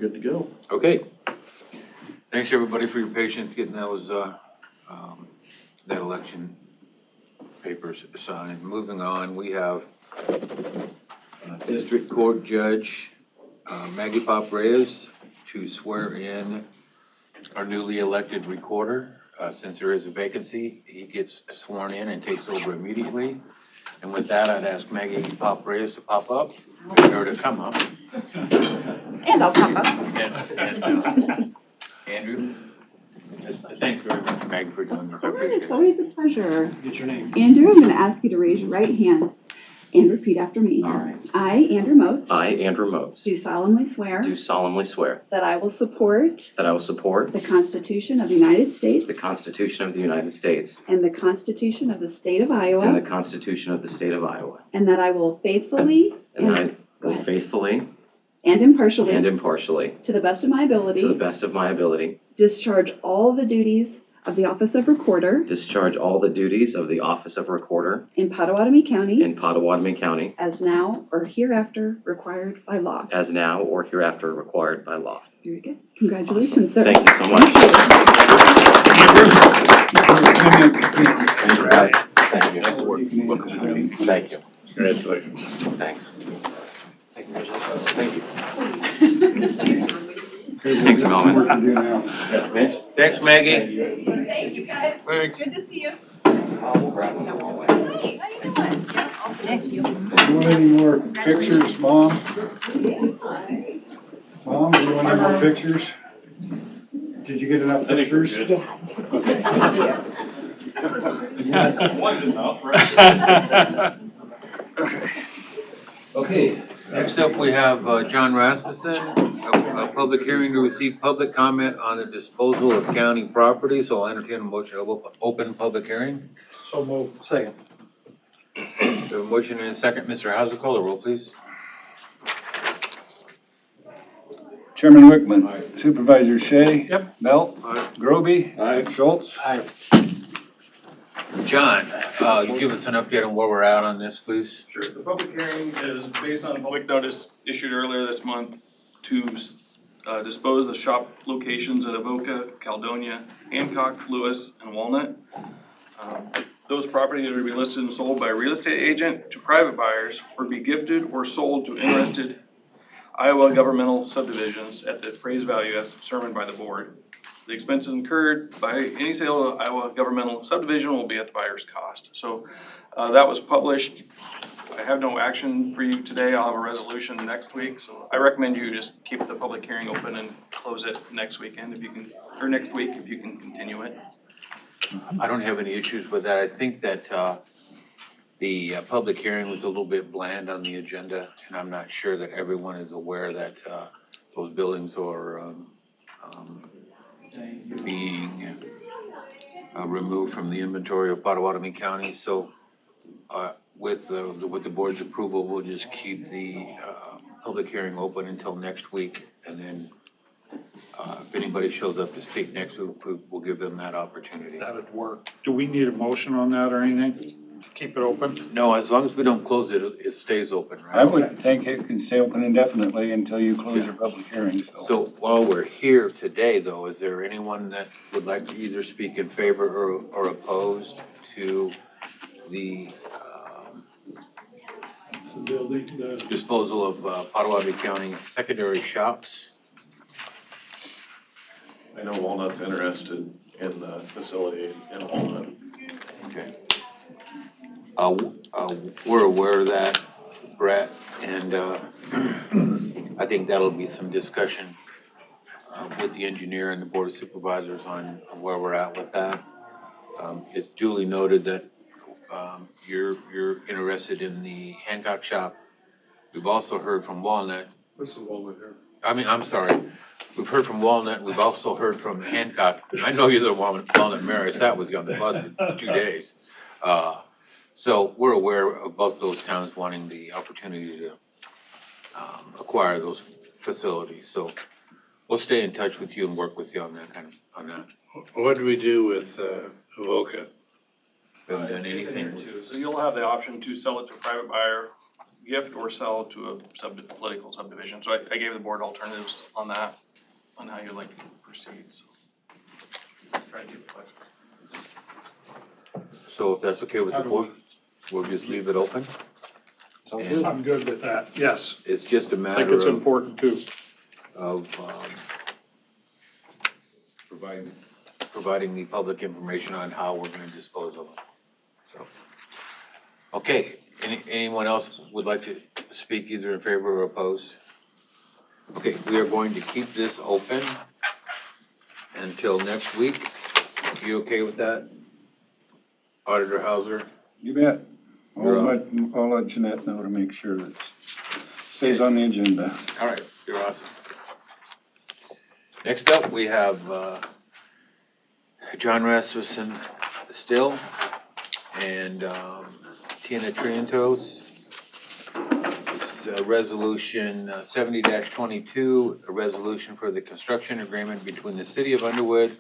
good to go. Okay. Thanks, everybody, for your patience getting those, that election papers signed. Moving on, we have District Court Judge Maggie Pop Reyes to swear in our newly elected recorder. Since there is a vacancy, he gets sworn in and takes over immediately. And with that, I'd ask Maggie Pop Reyes to pop up, or to come up. And I'll pop up. And Andrew, thanks very much, Maggie, for doing this. I All right, appreciate it's it. always a pleasure. Get your name. Andrew, I'm going to ask you to raise your right hand and repeat after me. All right. I, Andrew Motes, I, Andrew Motes, do solemnly swear do solemnly swear that I will support that I will support the Constitution of the United States the Constitution of the United States and the Constitution of the State of and the Iowa, Constitution of the State of Iowa, and that I will faithfully and I Go will ahead. faithfully and impartially, and impartially, to the best of my to the ability, best of my ability, discharge all the duties of the Office of Recorder discharge all the duties of the Office of Recorder in Pottawatomie County in Pottawatomie County as now or hereafter required by law. as now or hereafter required by law. Very good. Congratulations, sir. Thank you so much. Thank you, guys. Thank you. Thank you. Congratulations. Thanks. Thank you. Thanks, Melvin. Thanks, Maggie. Thank you, guys. Thanks. Good to see you. We'll grab one on the way. Hey, how you doing? Yeah, also nice to you. Do you want any more pictures, Mom? Mom, do you want any more pictures? Did you get enough pictures? One's enough, right? Okay, next up we have John Rasmussen, a public hearing to receive public comment on the disposal of county property. So I'll entertain a motion to open public hearing. So moved. Second. We have a motion and a second. Mr. Hauser, call the roll, please. Chairman Wickman. Supervisor Shea. Yep. Belt. Groby. Schultz. Aye. John, you give us an update on where we're at on this, please? Sure. The public hearing is based on a public notice issued earlier this month to dispose the shop locations at Avoca, Caledonia, Hancock, Lewis, and Walnut. Those properties are to be listed and sold by a real estate agent to private buyers or be gifted or sold to interested Iowa governmental subdivisions at the appraised value as determined by the board. The expenses incurred by any sale to Iowa governmental subdivision will be at the buyer's cost. So that was published. I have no action for you today. I'll have a resolution next week. So I recommend you just keep the public hearing open and close it next weekend if you can, or next week if you can continue it. I don't have any issues with that. I think that the public hearing was a little bit bland on the agenda, and I'm not sure that everyone is aware that those buildings are being removed from the inventory of Pottawatomie County. So with the board's approval, we'll just keep the public hearing open until next week, and then if anybody shows up to speak next week, we'll give them that opportunity. That would work. Do we need a motion on that or anything to keep it open? No, as long as we don't close it, it stays open, right? I would think it can stay open indefinitely until you close your public hearing, So while we're here today, though, is there anyone that would like to either speak in favor or opposed to the disposal of Pottawatomie County secondary shops? I know Walnut's interested in the facility in Walnut. Okay. We're aware of that, Brett, and I think that'll be some discussion with the engineer and the board of supervisors on where we're at with that. It's duly noted that you're interested in the Hancock shop. We've also heard from Walnut. This is Walnut here. I'm sorry. We've heard from Walnut. We've also heard from Hancock. I know you're the Walnut Mayor. That was on the bus for 2 days. So we're aware of both those towns wanting the opportunity to acquire those facilities. So we'll stay in touch with you and work with you on that. What do we do with Avoca? Haven't done It's in here anything. too. So you'll have the option to sell it to a private buyer gift or sell to a political subdivision. So I gave the board alternatives on that, on how you'd like to proceed, so. Try to keep it flexible. So if that's okay with the board, we'll just leave it open. And I'm good with that, yes. it's just a I think matter it's important too. of, providing the public information on how we're gonna dispose of them. So, okay, anyone else would like to speak either in favor or opposed? Okay, we are going to keep this open until next week. You okay with that? Auditor Hauser? You bet. You're I'll let Jeanette know to make sure that it stays on the agenda. All right, you're awesome. Next up, we have, John Rasmussen Still and, Tina Trientos. It's resolution 70-22, a resolution for the construction agreement between the city of Underwood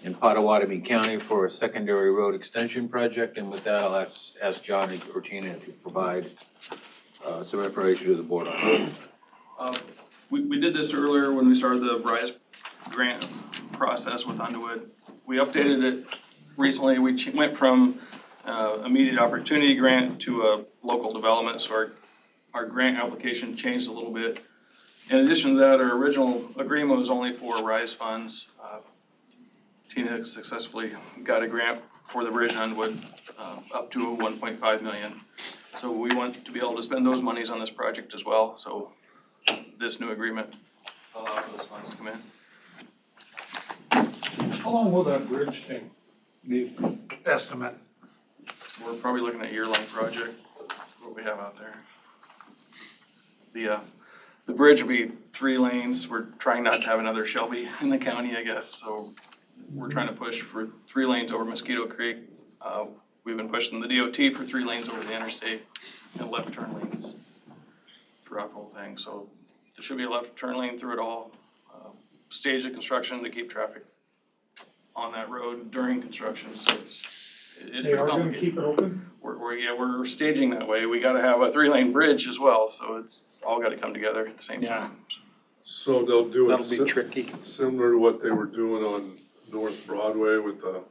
and Pottawatomie County for a secondary road extension project. And with that, I'll ask John or Tina to provide, some information to the board on it. We did this earlier when we started the RISE grant process with Underwood. We updated it recently. We went from immediate opportunity grant to a local development, so our grant application changed a little bit. In addition to that, our original agreement was only for RISE funds. Tina successfully got a grant for the bridge in Underwood, up to 1.5 million. So we want to be able to spend those monies on this project as well, so this new agreement allows those funds to come in. How long will that bridge take? The estimate? We're probably looking at a year-long project, what we have out there. The bridge will be 3 lanes. We're trying not to have another Shelby in the county, I guess, so we're trying to push for 3 lanes over Mosquito Creek. We've been pushing the DOT for 3 lanes over the interstate and left turn lanes throughout the whole thing. So there should be a left turn lane through it all. Stage of construction to keep traffic on that road during construction, so it's They pretty are gonna complicated. keep it open? We're staging that way. We gotta have a 3-lane bridge as well, so it's all gotta come together at the same Yeah. time. So they'll do it That'll be tricky. similar to what they were doing on North Broadway with the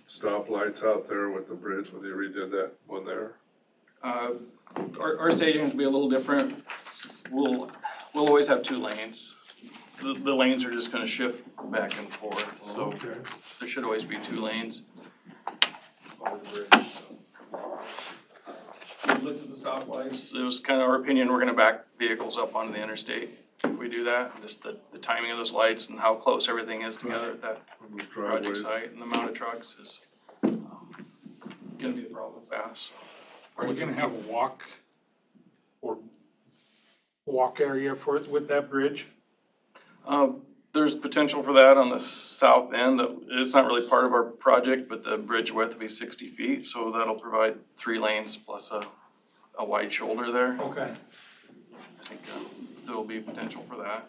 stoplights out there with the bridge, when they redid that one there? Our staging will be a little different. We'll always have 2 lanes. The lanes are just gonna shift back and forth, so Okay. there should always be 2 lanes over the bridge. We looked at the stoplights. It was kind of our opinion, we're gonna back vehicles up onto the interstate if we do that. Just the timing of those lights and how close everything is together at that On those project driveways. site and the amount of trucks is gonna be the problem fast. Are you gonna have a walk area for it with that bridge? There's potential for that on the south end. It's not really part of our project, but the bridge width will be 60 feet, so that'll provide 3 lanes plus a wide shoulder there. Okay. I think there'll be potential for that.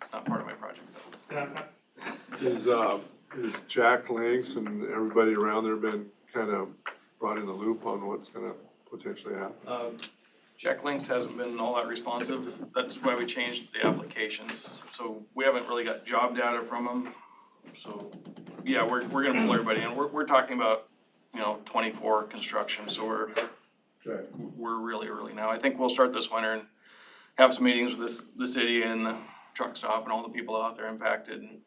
It's not part of my project though. Is Jack Links and everybody around there been kind of brought in the loop on what's gonna potentially happen? Jack Links hasn't been all that responsive. That's why we changed the applications. So we haven't really got job data from them. So, yeah, we're gonna pull everybody in. We're talking about, 24 construction, so Okay. we're really early now. I think we'll start this winter and have some meetings with the city and the truck stop and all the people out there impacted and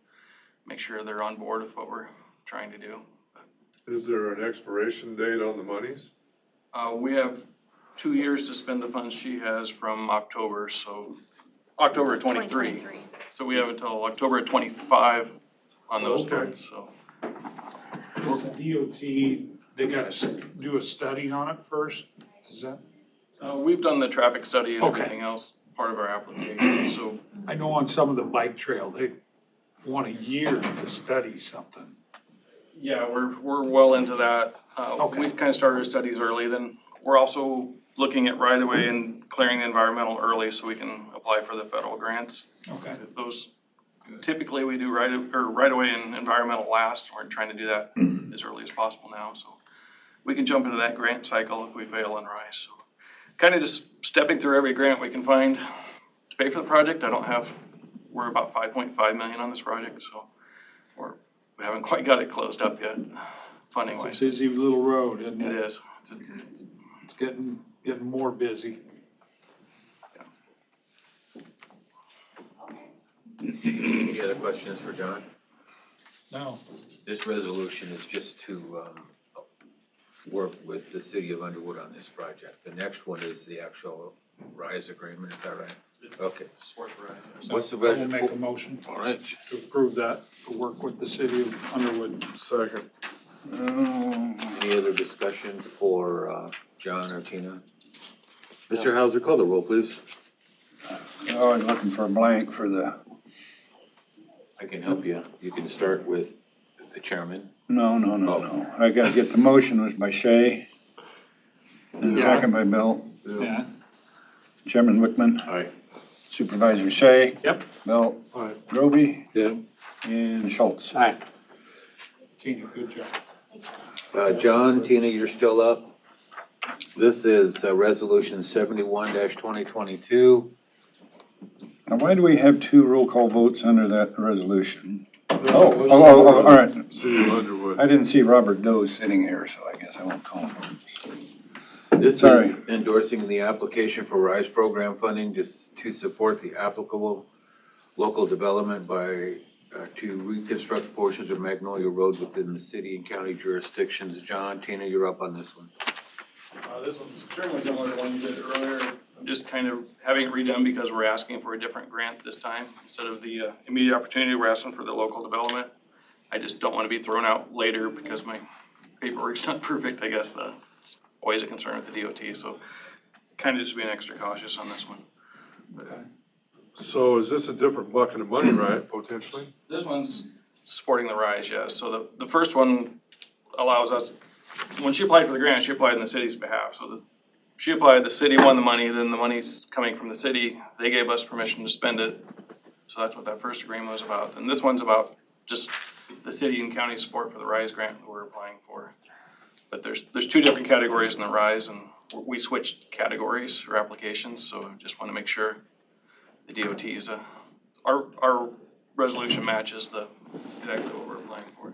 make sure they're on board with what we're trying to do. Is there an expiration date on the monies? We have 2 years to spend the funds she has from October, so October of 23. So we have until October of 25 on those Okay. funds, so. Is the DOT, they gotta do a study on it first? Is that? We've done the traffic study and Okay. everything else, part of our application, so. I know on some of the bike trail, they want a year to study something. Yeah, we're well into that. Okay. We kind of started our studies early, then we're also looking at right of way and clearing the environmental early so we can apply for the federal grants. Okay. Those, typically we do right away and environmental last. We're trying to do that as early as possible now, so we can jump into that grant cycle if we fail in RISE. So kind of just stepping through every grant we can find to pay for the project. We're about 5.5 million on this project, so we haven't quite got it closed up yet, funding It's wise. a busy little road, isn't It it? is. It's getting more busy. Any other questions for John? No. This resolution is just to, work with the city of Underwood on this project. The next one is the actual RISE agreement, is that right? Okay. What's the I will rest? make a motion All right. to approve that, to work with the city of Underwood. Second. Any other discussion for, John or Tina? Mr. Hauser, call the roll, please. Oh, I was looking for a blank for the, I can help you. You can start with the chairman. no. I gotta get the motion was by Shay. And Yeah. second by Bill. Yeah. Chairman Wickman, All right. Supervisor Shay. Yep. Bill All right. Roby Yeah. and Schultz. Tina, good job. John, Tina, you're still up. This is Resolution 71-2022. Now, why do we have two roll call votes under that resolution? No, it was- All right. City of Underwood. I didn't see Robert Doe sitting here, so I guess I won't call him. This Sorry. is endorsing the application for RISE program funding to support the applicable local development by, to reconstruct portions of Magnolia Road within the city and county jurisdictions. John, Tina, you're up on this one. This one's extremely similar to the one you did earlier. I'm just kind of having it redone because we're asking for a different grant this time. Instead of the immediate opportunity, we're asking for the local development. I just don't want to be thrown out later because my paperwork's not perfect, I guess. It's always a concern with the DOT, so kind of just being extra cautious on this one. So is this a different bucket of money, right, potentially? This one's supporting the RISE, yes. So the first one allows us, when she applied for the grant, she applied on the city's behalf. So she applied, the city won the money, then the money's coming from the city. They gave us permission to spend it. So that's what that first agreement was about. And this one's about just the city and county support for the RISE grant that we're applying for. But there's two different categories in the RISE, and we switched categories or applications, so just want to make sure the DOT's, our resolution matches exactly what we're applying for.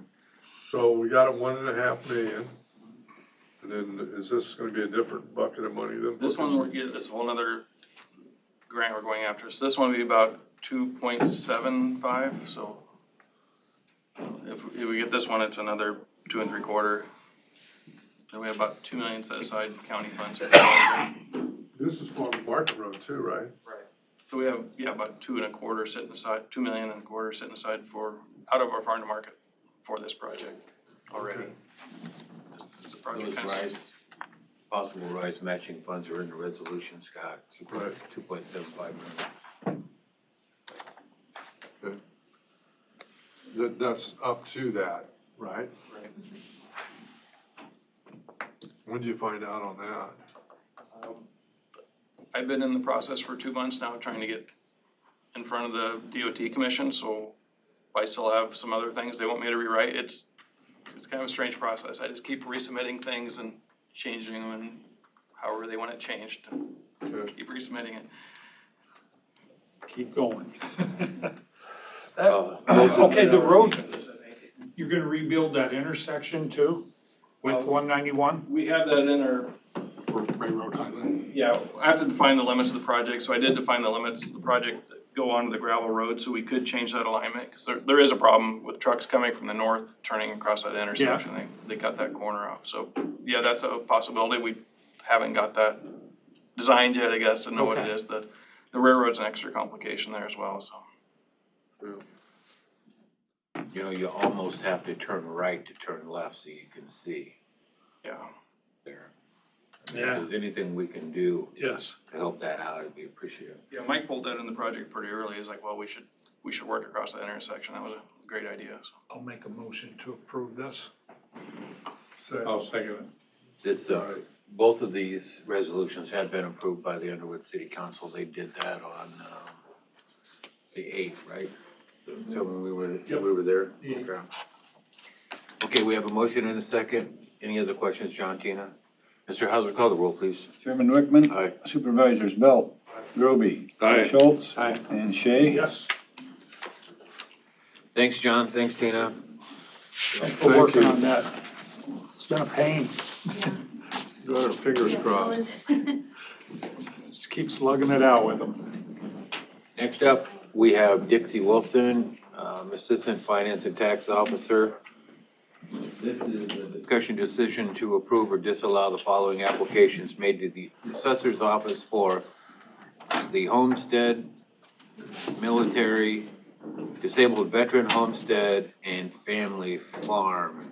So we got a 1.5 million. And then is this gonna be a different bucket of money than? This one, it's a whole nother grant we're going after. So this one would be about 2.75, so if we get this one, it's another 2 3/4. Then we have about 2 million set aside in county funds. This is Farm Market Road too, right? Right. So we have, about 2 1/4 sitting aside, 2 million and a quarter sitting aside out of our farm to market for this project already. Just the project Those kind of. RISE, possible RISE matching funds are in the resolution, Scott, Right. 2.75 million. That's up to that, right? Right. When do you find out on that? I've been in the process for 2 months now, trying to get in front of the DOT commission, so I still have some other things they want me to rewrite. It's kind of a strange process. I just keep resubmitting things and changing them and however they want it changed, and Okay. keep resubmitting it. Keep going. Both Okay, the road, you're gonna rebuild that intersection too with 191? We have that in our, Railroad Highway. yeah, I have to define the limits of the project, so I did define the limits of the project that go onto the gravel road, so we could change that alignment, because there is a problem with trucks coming from the north, turning across that intersection. They cut that corner off, so, yeah, that's a possibility. We haven't got that designed yet, I guess, to know what it Okay. is. The railroad's an extra complication there as well, so. You know, you almost have to turn right to turn left so you can see Yeah, there. I mean, Yeah. If there's anything we can do Yes. to help that out, it'd be appreciated. yeah, Mike pulled that in the project pretty early. He's like, well, we should work across that intersection. That was a great idea, so. I'll make a motion to approve this. Second. second it. This, both of these resolutions have been approved by the Underwood City Council. They did that on, the 8th, right? So when we were there? Yeah. Okay. Okay, we have a motion and a second. Any other questions, John, Tina? Mr. Hauser, call the roll, please. Chairman Wickman. Aye. Supervisors Belt. Groby. Aye. Schultz. Aye. And Shay. Yes, Thanks, John. Thanks, Tina. thanks for working on that. It's been a pain. Got our fingers crossed. Just keep slugging it out with them. Next up, we have Dixie Wilson, Assistant Finance and Tax Officer. This is a discussion decision to approve or disallow the following applications made to the Assessor's Office for the homestead, military, disabled veteran homestead, and family farm.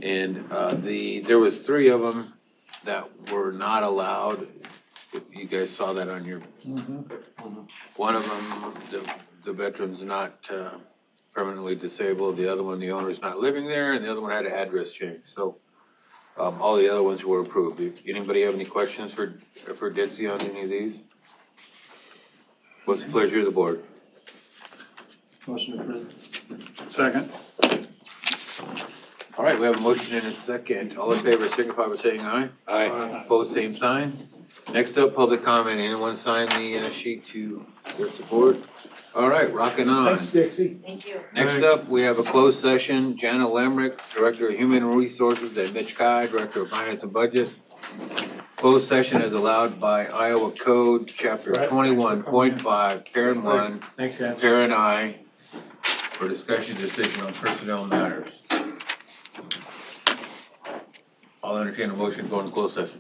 And there was 3 of them that were not allowed. If you guys saw that on your, one of them, the veteran's not permanently disabled, the other one, the owner's not living there, and the other one had an address change. So all the other ones were approved. Anybody have any questions for Dixie on any of these? What's the pleasure of the board? Motion approved. Second. All right, we have a motion and a second. All in favor signify by saying aye. Aye. Opposed, same sign. Next up, public comment. Anyone sign the sheet to their support? All right, rocking on. Thanks, Dixie. Thank you. Next up, we have a closed session. Jana Lemrick, Director of Human Resources, and Mitch Kai, Director of Finance and Budget. Closed session is allowed by Iowa Code, Chapter 21.5, Parent 1, Thanks, guys. Parent I, for discussion decision on personnel matters. I'll entertain a motion to go into closed session.